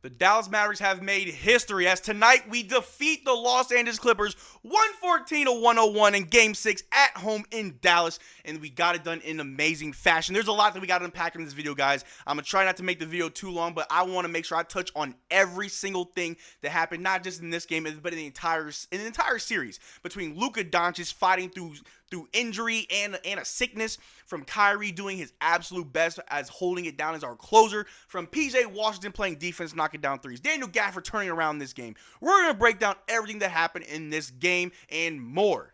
The Dallas Mavericks have made history as tonight we defeat the Los Angeles Clippers 114-101 in Game 6 at home in Dallas, and we got it done in amazing fashion. There's a lot that we got to unpack in this video, guys. I'm going to try not to make the video too long, but I want to make sure I touch on every single thing that happened, not just in this game, but in the entire series, between Luka Doncic fighting through injury and a sickness, from Kyrie doing his absolute best as holding it down as our closer, from PJ Washington playing defense, knocking down threes, Daniel Gafford turning around this game. We're going to break down everything that happened in this game and more.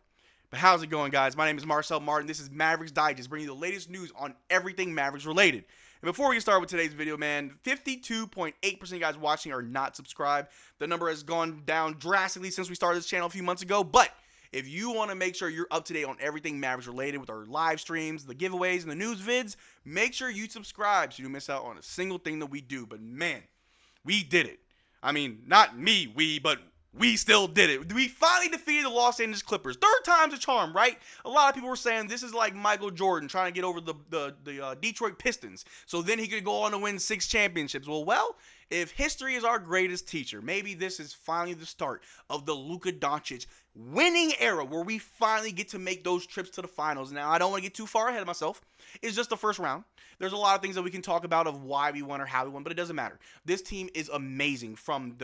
But how's it going, guys? My name is Marcel Martin. This is Mavs Digest, bringing you the latest news on everything Mavericks related. And before we get started with today's video, man, 52.8% of you guys watching are not subscribed. The number has gone down drastically since we started this channel a few months ago, but if you want to make sure you're up to date on everything Mavericks related with our live streams, the giveaways, and the news vids, make sure you subscribe so you don't miss out on a single thing that we do. But man, we did it. I mean, not me, but we still did it. We finally defeated the Los Angeles Clippers. Third time's a charm, right? A lot of people were saying this is like Michael Jordan trying to get over the Detroit Pistons, so then he could go on to win 6 championships. Well, if history is our greatest teacher, maybe this is finally the start of the Luka Doncic winning era where we finally get to make those trips to the finals. Now, I don't want to get too far ahead of myself. It's just the first round. There's a lot of things that we can talk about of why we won or how we won, but it doesn't matter. This team is amazing from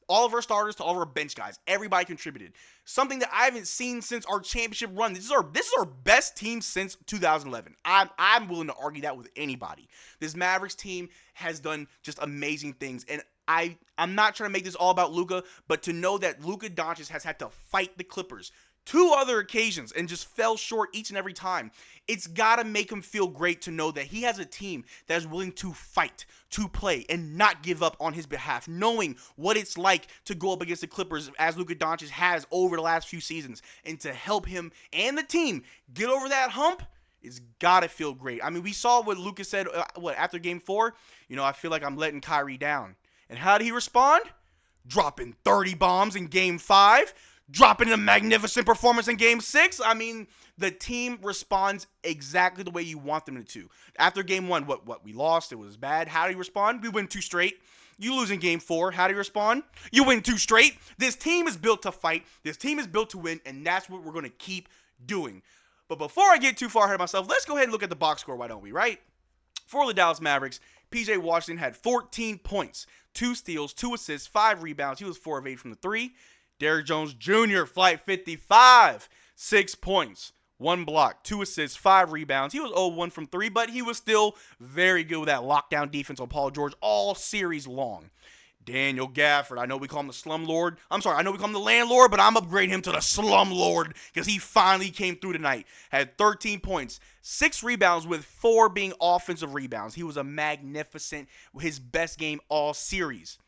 all of our starters to all of our bench guys. Everybody contributed. Something that I haven't seen since our championship run. This is our best team since 2011. I'm willing to argue that with anybody. This Mavericks team has done just amazing things, and I'm not trying to make this all about Luka, but to know that Luka Doncic has had to fight the Clippers 2 other occasions and just fell short each and every time. It's got to make him feel great to know that he has a team that is willing to fight, to play, and not give up on his behalf, knowing what it's like to go up against the Clippers as Luka Doncic has over the last few seasons, and to help him and the team get over that hump. It's got to feel great. I mean, we saw what Luka said after Game 4. I feel like I'm letting Kyrie down. And how did he respond? Dropping 30 bombs in Game 5. Dropping a magnificent performance in Game 6. I mean, the team responds exactly the way you want them to. After Game 1, we lost. It was bad. How did he respond? We win 2 straight. You lose in Game 4. How do you respond? You win 2 straight. This team is built to fight. This team is built to win, and that's what we're going to keep doing. But before I get too far ahead of myself, let's go ahead and look at the box score, why don't we, right? For the Dallas Mavericks, PJ Washington had 14 points, 2 steals, 2 assists, 5 rebounds. He was 4 of 8 from the 3. Derrick Jones Jr., flight 55, 6 points, 1 block, 2 assists, 5 rebounds. He was 0-1 from 3, but he was still very good with that lockdown defense on Paul George all series long. Daniel Gafford, I know we call him the slumlord. I know we call him the landlord, but I'm upgrading him to the slumlord because he finally came through tonight. Had 13 points, 6 rebounds with 4 being offensive rebounds. He was a magnificent, his best game all series.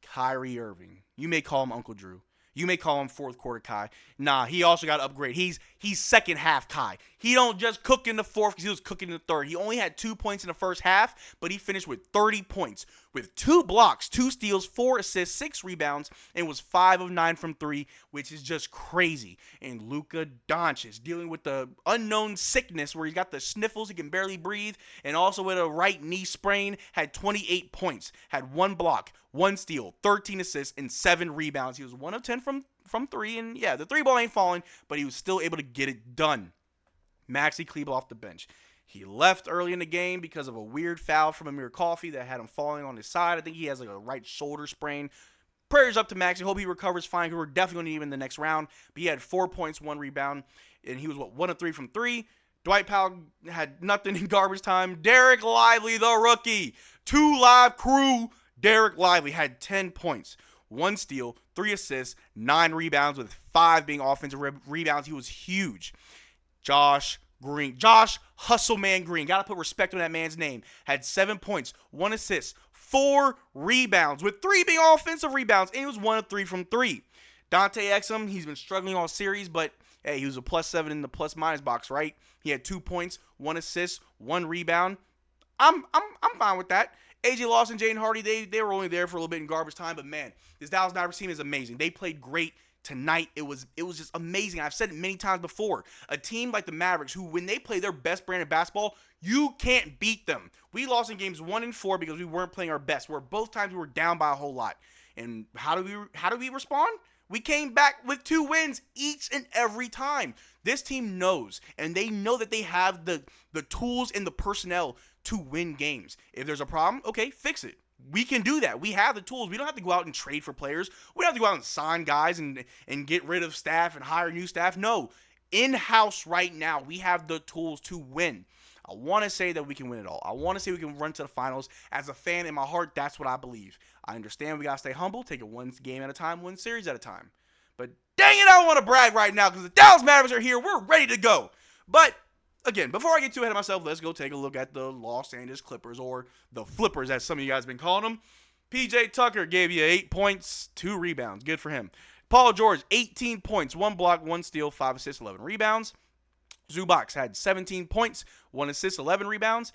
Kyrie Irving, you may call him Uncle Drew. You may call him fourth quarter Kai. Nah, he also got to upgrade. He's second half Kai. He don't just cook in the fourth because he was cooking in the third. He only had 2 points in the first half, but he finished with 30 points with 2 blocks, 2 steals, 4 assists, 6 rebounds, and was 5 of 9 from 3, which is just crazy. And Luka Doncic dealing with the unknown sickness where he's got the sniffles, he can barely breathe, and also with a right knee sprain, had 28 points, had 1 block, 1 steal, 13 assists, and 7 rebounds. He was 1 of 10 from 3, and yeah, the 3 ball ain't falling, but he was still able to get it done. Maxi Kleber off the bench. He left early in the game because of a weird foul from Amir Coffey that had him falling on his side. I think he has like a right shoulder sprain. Prayers up to Maxi. Hope he recovers fine because we're definitely going to need him in the next round. But he had 4 points, 1 rebound, and he was 1 of 3 from 3. Dwight Powell had nothing in garbage time. Derrick Lively, the rookie. 2 live crew. Derrick Lively had 10 points, 1 steal, 3 assists, 9 rebounds with 5 being offensive rebounds. He was huge. Josh Hustleman Green, got to put respect on that man's name, had 7 points, 1 assist, 4 rebounds with 3 being offensive rebounds, and he was 1 of 3 from 3. Dante Exum, he's been struggling all series, but hey, he was a +7 in the plus-minus box, right? He had 2 points, 1 assist, 1 rebound. I'm fine with that. AJ Lawson, Jaden Hardy, they were only there for a little bit in garbage time, but man, this Dallas Mavericks team is amazing. They played great Tonight, it was just amazing. I've said it many times before. A team like the Mavericks, who when they play their best brand of basketball, you can't beat them. We lost in games 1 and 4 because we weren't playing our best. Where both times we were down by a whole lot. And how do we respond? We came back with 2 wins each and every time. This team knows, and they know that they have the tools and the personnel to win games. If there's a problem, okay, fix it. We can do that. We have the tools. We don't have to go out and trade for players. We don't have to go out and sign guys and get rid of staff and hire new staff. No. In-house right now, we have the tools to win. I want to say that we can win it all. I want to say we can run to the finals. As a fan, in my heart, that's what I believe. I understand we got to stay humble, take it one game at a time, one series at a time. But dang it, I don't want to brag right now because the Dallas Mavericks are here. We're ready to go. But again, before I get too ahead of myself, let's go take a look at the Los Angeles Clippers, or the Flippers, as some of you guys have been calling them. PJ Tucker gave you 8 points, 2 rebounds. Good for him. Paul George, 18 points, 1 block, 1 steal, 5 assists, 11 rebounds. Zubac had 17 points, 1 assist, 11 rebounds.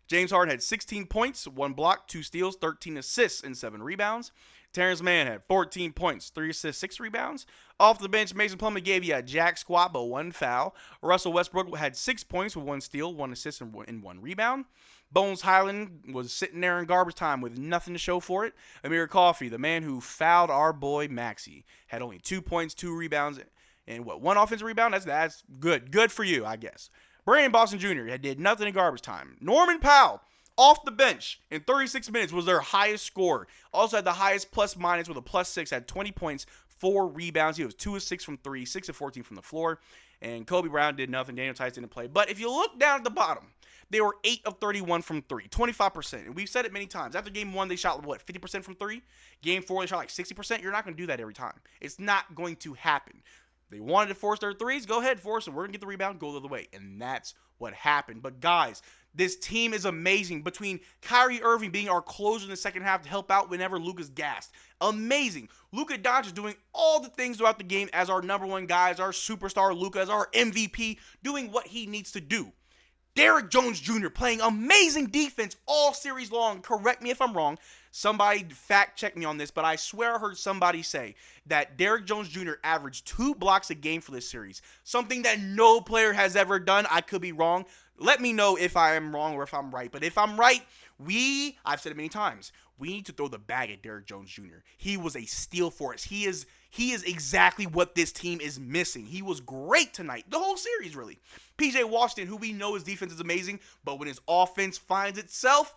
James Harden had 16 points, 1 block, 2 steals, 13 assists, and 7 rebounds. Terrence Mann had 14 points, 3 assists, 6 rebounds. Off the bench, Mason Plumlee gave you a jack squat, but 1 foul. Russell Westbrook had 6 points with 1 steal, 1 assist, and 1 rebound. Bones Highland was sitting there in garbage time with nothing to show for it. Amir Coffey, the man who fouled our boy Maxey, had only 2 points, 2 rebounds, and 1 offensive rebound. That's good. Good for you, I guess. Brandon Boston Jr. did nothing in garbage time. Norman Powell, off the bench in 36 minutes, was their highest scorer. Also had the highest plus-minus with a +6, had 20 points, 4 rebounds. He was 2 of 6 from 3, 6 of 14 from the floor. And Kobe Brown did nothing. Daniel Tice didn't play. But if you look down at the bottom, they were 8 of 31 from 3, 25%. And we've said it many times. After game 1, they shot, 50% from 3? Game 4, they shot like 60%. You're not going to do that every time. It's not going to happen. They wanted to force their threes. Go ahead, force them. We're going to get the rebound, go the other way. And that's what happened. But guys, this team is amazing. Between Kyrie Irving being our closer in the second half to help out whenever Luka's gassed. Amazing. Luka Doncic is doing all the things throughout the game as our number 1 guy, as our superstar Luka, as our MVP, doing what he needs to do. Derrick Jones Jr. playing amazing defense all series long. Correct me if I'm wrong. Somebody fact check me on this, but I swear I heard somebody say that Derrick Jones Jr. averaged 2 blocks a game for this series. Something that no player has ever done. I could be wrong. Let me know if I am wrong or if I'm right. But if I'm right, I've said it many times, we need to throw the bag at Derrick Jones Jr. He was a steal for us. He is exactly what this team is missing. He was great tonight. The whole series, really. PJ Washington, who we know his defense is amazing, but when his offense finds itself,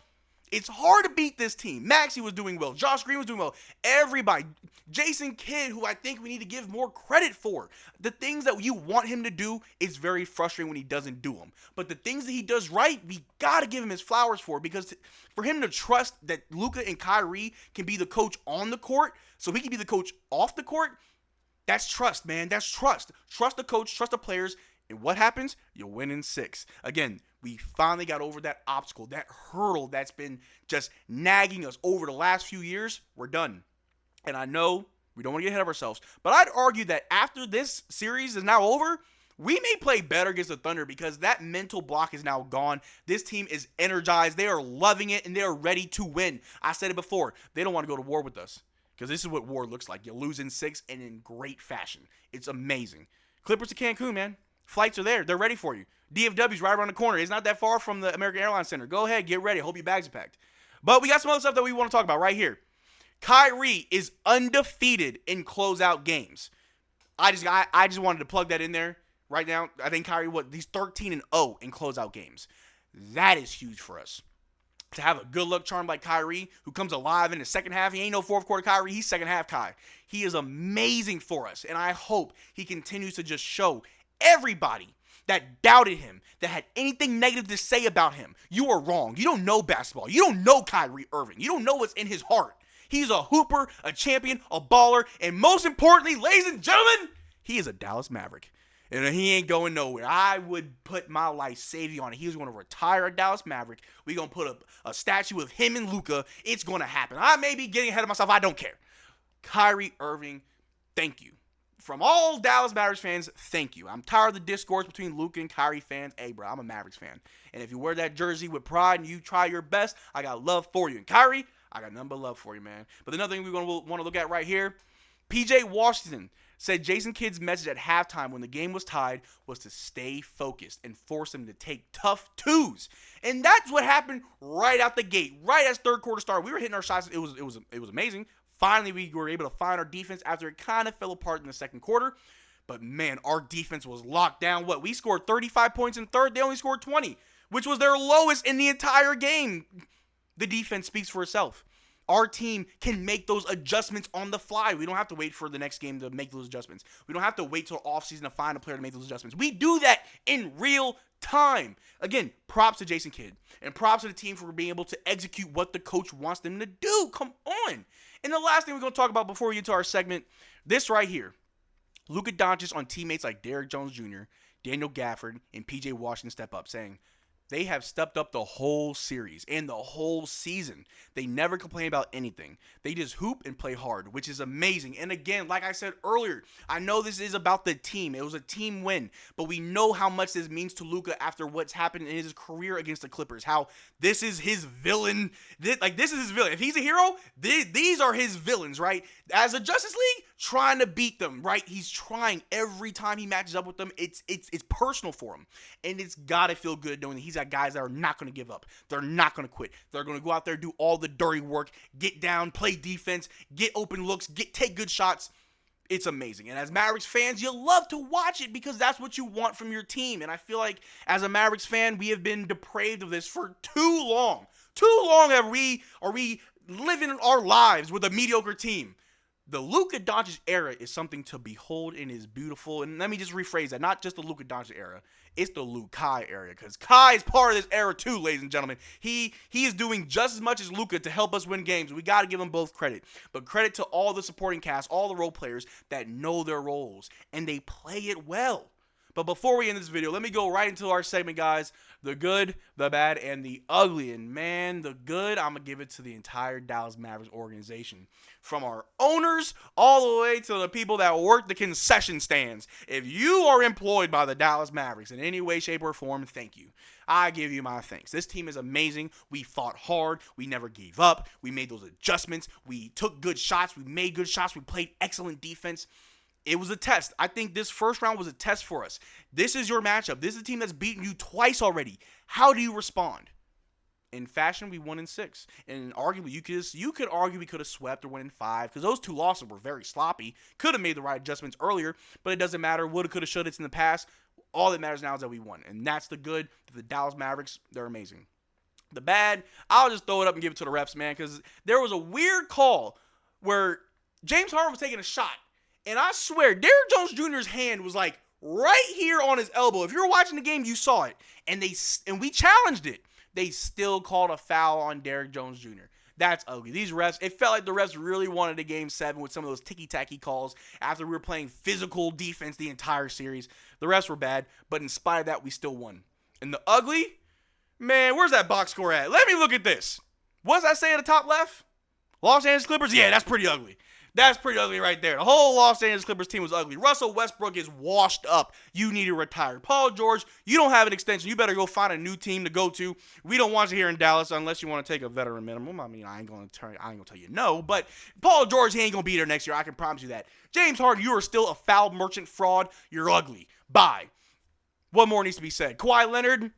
it's hard to beat this team. Maxey was doing well. Josh Green was doing well. Everybody. Jason Kidd, who I think we need to give more credit for. The things that you want him to do, it's very frustrating when he doesn't do them. But the things that he does right, we got to give him his flowers for. Because for him to trust that Luka and Kyrie can be the coach on the court, so he can be the coach off the court, that's trust, man. That's trust. Trust the coach, trust the players. And what happens? You win in 6. Again, we finally got over that obstacle, that hurdle that's been just nagging us over the last few years. We're done. And I know we don't want to get ahead of ourselves, but I'd argue that after this series is now over, we may play better against the Thunder because that mental block is now gone. This team is energized. They are loving it, and they are ready to win. I said it before. They don't want to go to war with us because this is what war looks like. You lose in 6 and in great fashion. It's amazing. Clippers to Cancun, man. Flights are there. They're ready for you. DFW's right around the corner. It's not that far from the American Airlines Center. Go ahead. Get ready. I hope your bags are packed. But we got some other stuff that we want to talk about right here. Kyrie is undefeated in closeout games. I just wanted to plug that in there right now. I think Kyrie, he's 13-0 in closeout games. That is huge for us. To have a good luck charm like Kyrie, who comes alive in the second half. He ain't no fourth quarter Kyrie. He's second half Kai. He is amazing for us. And I hope he continues to just show everybody that doubted him, that had anything negative to say about him, you are wrong. You don't know basketball. You don't know Kyrie Irving. You don't know what's in his heart. He's a hooper, a champion, a baller, and most importantly, ladies and gentlemen, he is a Dallas Maverick. And he ain't going nowhere. I would put my life saving on it. He's going to retire a Dallas Maverick. We're going to put a statue of him and Luka. It's going to happen. I may be getting ahead of myself. I don't care. Kyrie Irving, thank you. From all Dallas Mavericks fans, thank you. I'm tired of the discourse between Luka and Kyrie fans. Hey, bro, I'm a Mavericks fan. And if you wear that jersey with pride and you try your best, I got love for you. And Kyrie, I got nothing but love for you, man. But another thing we're going to want to look at right here, PJ Washington said Jason Kidd's message at halftime when the game was tied was to stay focused and force him to take tough twos. And that's what happened right out the gate. Right as third quarter started, we were hitting our shots. It was amazing. Finally, we were able to find our defense after it kind of fell apart in the second quarter. But man, our defense was locked down. We scored 35 points in third. They only scored 20, which was their lowest in the entire game. The defense speaks for itself. Our team can make those adjustments on the fly. We don't have to wait for the next game to make those adjustments. We don't have to wait till offseason to find a player to make those adjustments. We do that in real time. Again, props to Jason Kidd. And props to the team for being able to execute what the coach wants them to do. Come on. And the last thing we're going to talk about before we get to our segment, this right here. Luka Doncic on teammates like Derrick Jones Jr., Daniel Gafford, and PJ Washington step up, saying, they have stepped up the whole series and the whole season. They never complain about anything. They just hoop and play hard, which is amazing. And again, like I said earlier, I know this is about the team. It was a team win, but we know how much this means to Luka after what's happened in his career against the Clippers. How this is his villain. This is his villain. If he's a hero, these are his villains, right? As a Justice League, trying to beat them, right? He's trying every time he matches up with them. It's personal for him. And it's got to feel good knowing that he's got guys that are not going to give up. They're not going to quit. They're going to go out there, do all the dirty work, get down, play defense, get open looks, take good shots. It's amazing. And as Mavericks fans, you love to watch it because that's what you want from your team. And I feel like as a Mavericks fan, we have been depraved of this for too long. Too long are we living our lives with a mediocre team. The Luka Doncic era is something to behold and is beautiful. And let me just rephrase that. Not just the Luka Doncic era. It's the Lukai era. Because Kai is part of this era too, ladies and gentlemen. He is doing just as much as Luka to help us win games. We got to give them both credit. But credit to all the supporting cast, all the role players that know their roles. And they play it well. But before we end this video, let me go right into our segment, guys. The good, the bad, and the ugly. And man, the good, I'm going to give it to the entire Dallas Mavericks organization. From our owners all the way to the people that work the concession stands. If you are employed by the Dallas Mavericks in any way, shape, or form, thank you. I give you my thanks. This team is amazing. We fought hard. We never gave up. We made those adjustments. We took good shots. We made good shots. We played excellent defense. It was a test. I think this first round was a test for us. This is your matchup. This is a team that's beaten you twice already. How do you respond? In fashion, we won in 6. And arguably, you could argue we could have swept or won in 5 because those 2 losses were very sloppy. Could have made the right adjustments earlier, but it doesn't matter. Woulda, coulda, shoulda. It's in the past. All that matters now is that we won. And that's the good. The Dallas Mavericks, they're amazing. The bad, I'll just throw it up and give it to the refs, man, because there was a weird call where James Harden was taking a shot. And I swear, Derrick Jones Jr.'s hand was like right here on his elbow. If you were watching the game, you saw it. And we challenged it. They still called a foul on Derrick Jones Jr. That's ugly. These refs, it felt like the refs really wanted a Game 7 with some of those ticky-tacky calls after we were playing physical defense the entire series. The refs were bad, but in spite of that, we still won. And the ugly, man, where's that box score at? Let me look at this. What does that say at the top left? Los Angeles Clippers? Yeah, that's pretty ugly. That's pretty ugly right there. The whole Los Angeles Clippers team was ugly. Russell Westbrook is washed up. You need to retire. Paul George, you don't have an extension. You better go find a new team to go to. We don't want you here in Dallas unless you want to take a veteran minimum. I mean, I ain't gonna tell you no. But Paul George, he ain't gonna be there next year. I can promise you that. James Harden, you are still a foul merchant fraud. You're ugly. Bye. What more needs to be said? Kawhi Leonard,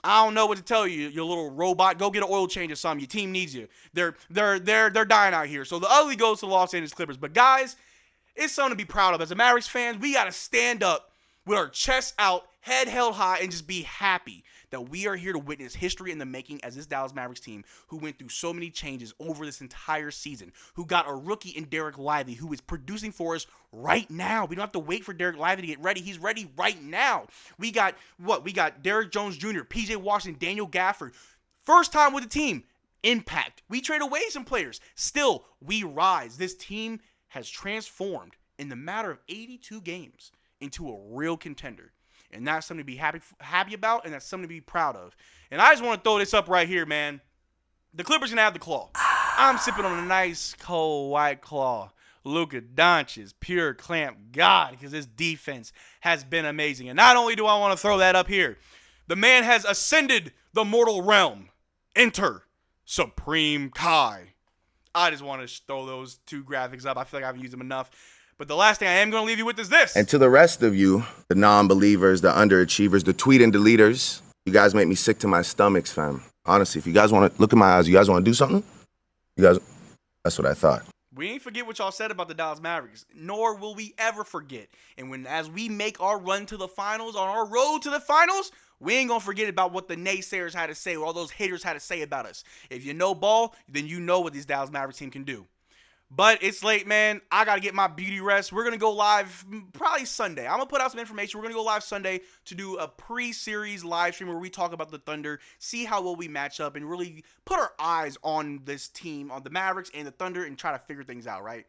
I don't know what to tell you, you little robot. Go get an oil change or something. Your team needs you. They're dying out here. So the ugly goes to the Los Angeles Clippers. But guys, it's something to be proud of. As a Mavericks fans, we got to stand up with our chests out, head held high, and just be happy that we are here to witness history in the making as this Dallas Mavericks team who went through so many changes over this entire season, who got a rookie in Derrick Lively, who is producing for us right now. We don't have to wait for Derrick Lively to get ready. He's ready right now. We got Derrick Jones Jr., PJ Washington, Daniel Gafford. First time with the team. Impact. We trade away some players. Still, we rise. This team has transformed in the matter of 82 games into a real contender. And that's something to be happy about, and that's something to be proud of. And I just want to throw this up right here, man. The Clippers going to have the claw. I'm sipping on a nice, cold, white claw. Luka Doncic, pure clamp God, because this defense has been amazing. And not only do I want to throw that up here, the man has ascended the mortal realm. Enter Supreme Kai. I just want to throw those 2 graphics up. I feel like I haven't used them enough. But the last thing I am going to leave you with is this. And to the rest of you, the non-believers, the underachievers, the tweet and deleters, you guys make me sick to my stomachs, fam. Honestly, if you guys want to look in my eyes, you guys want to do something? That's what I thought. We ain't forget what y'all said about the Dallas Mavericks, nor will we ever forget. And as we make our run to the finals, on our road to the finals, we ain't gonna forget about what the naysayers had to say, or all those haters had to say about us. If you know ball, then you know what this Dallas Mavericks team can do. But it's late, man. I got to get my beauty rest. We're going to go live probably Sunday. I'm going to put out some information. We're going to go live Sunday to do a pre-series live stream where we talk about the Thunder, see how well we match up, and really put our eyes on this team, on the Mavericks and the Thunder, and try to figure things out, right?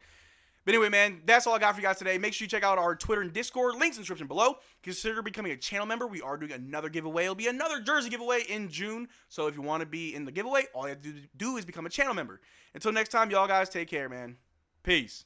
But anyway, man, that's all I got for you guys today. Make sure you check out our Twitter and Discord. Links in the description below. Consider becoming a channel member. We are doing another giveaway. It'll be another jersey giveaway in June. So if you want to be in the giveaway, all you have to do is become a channel member. Until next time, y'all guys, take care, man. Peace.